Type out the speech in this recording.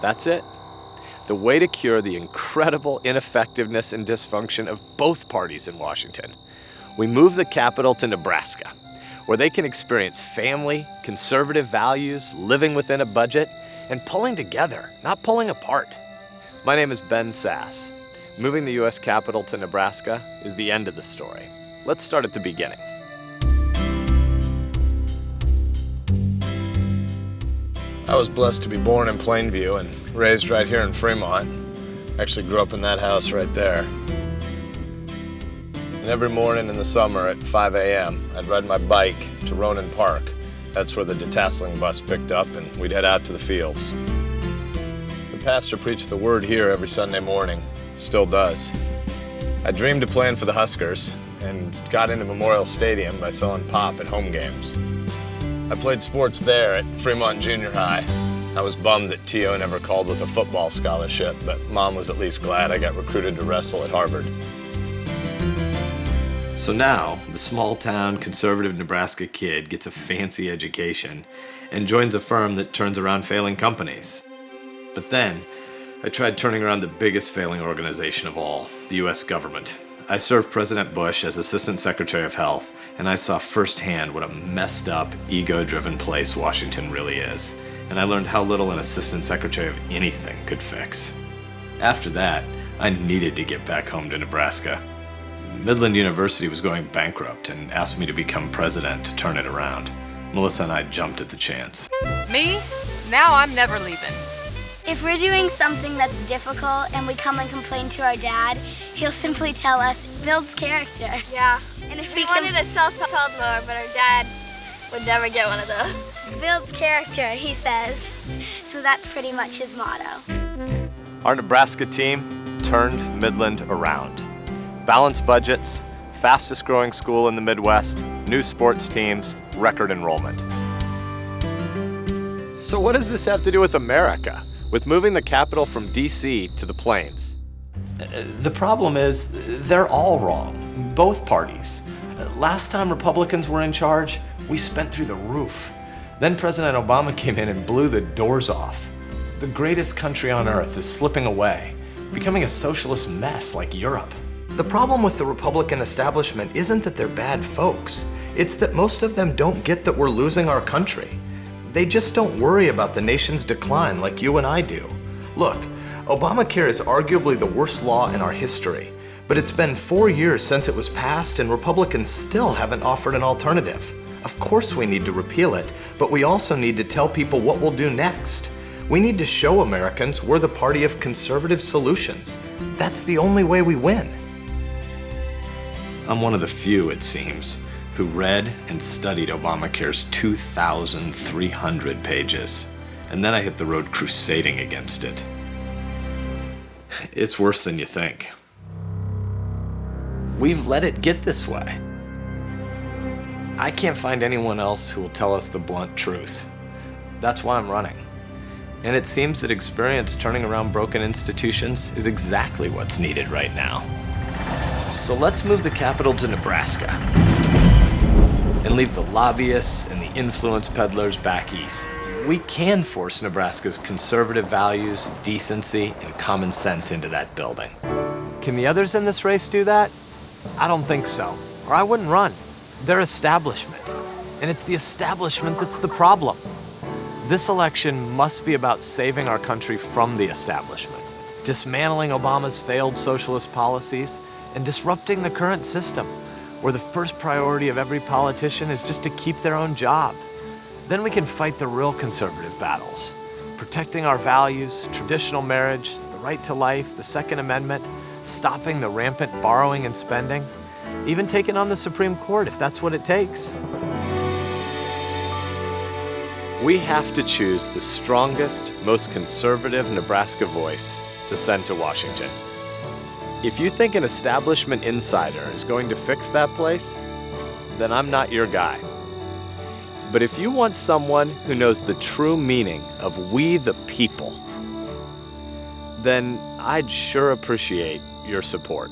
That's it. The way to cure the incredible ineffectiveness and dysfunction of both parties in Washington. We move the capital to Nebraska, where they can experience family, conservative values, living within a budget, and pulling together, not pulling apart. My name is Ben Sasse. Moving the U.S. Capitol to Nebraska is the end of the story. Let's start at the beginning. I was blessed to be born in Plainview and raised right here in Fremont. Actually grew up in that house right there. And every morning in the summer at 5 a.m., I'd ride my bike to Ronan Park. That's where the detasseling bus picked up, and we'd head out to the fields. The pastor preached the word here every Sunday morning, still does. I dreamed of playing for the Huskers and got into Memorial Stadium by selling pop at home games. I played sports there at Fremont Junior High. I was bummed that T.O. never called with a football scholarship, but Mom was at least glad I got recruited to wrestle at Harvard. So now, the small-town conservative Nebraska kid gets a fancy education and joins a firm that turns around failing companies. But then, I tried turning around the biggest failing organization of all, the U.S. government. I served President Bush as Assistant Secretary of Health, and I saw firsthand what a messed up, ego-driven place Washington really is. And I learned how little an Assistant Secretary of anything could fix. After that, I needed to get back home to Nebraska. Midland University was going bankrupt and asked me to become president to turn it around. Melissa and I jumped at the chance. Me? Now I'm never leaving. If we're doing something that's difficult and we come and complain to our dad, he'll simply tell us, builds character. Yeah. And if We wanted a self-propelled mower, but our dad would never get one of those. builds character, he says. So that's pretty much his motto. Our Nebraska team turned Midland around. Balanced budgets, fastest growing school in the Midwest, new sports teams, record enrollment. So what does this have to do with America? With moving the capital from D.C. to the Plains? The problem is, they're all wrong, both parties. Last time Republicans were in charge, we spent through the roof. Then President Obama came in and blew the doors off. The greatest country on earth is slipping away, becoming a socialist mess like Europe. The problem with the Republican establishment isn't that they're bad folks. It's that most of them don't get that we're losing our country. They just don't worry about the nation's decline like you and I do. Look, Obamacare is arguably the worst law in our history, but it's been 4 years since it was passed and Republicans still haven't offered an alternative. Of course we need to repeal it, but we also need to tell people what we'll do next. We need to show Americans we're the party of conservative solutions. That's the only way we win. I'm one of the few, it seems, who read and studied Obamacare's 2,300 pages, and then I hit the road crusading against it. It's worse than you think. We've let it get this way. I can't find anyone else who will tell us the blunt truth. That's why I'm running. And it seems that experience turning around broken institutions is exactly what's needed right now. So let's move the capital to Nebraska and leave the lobbyists and the influence peddlers back east. We can force Nebraska's conservative values, decency, and common sense into that building. Can the others in this race do that? I don't think so, or I wouldn't run. They're establishment, and it's the establishment that's the problem. This election must be about saving our country from the establishment, dismantling Obama's failed socialist policies, and disrupting the current system, where the first priority of every politician is just to keep their own job. Then we can fight the real conservative battles, protecting our values, traditional marriage, the right to life, the Second Amendment, stopping the rampant borrowing and spending, even taking on the Supreme Court if that's what it takes. We have to choose the strongest, most conservative Nebraska voice to send to Washington. If you think an establishment insider is going to fix that place, then I'm not your guy. But if you want someone who knows the true meaning of we the people, then I'd sure appreciate your support.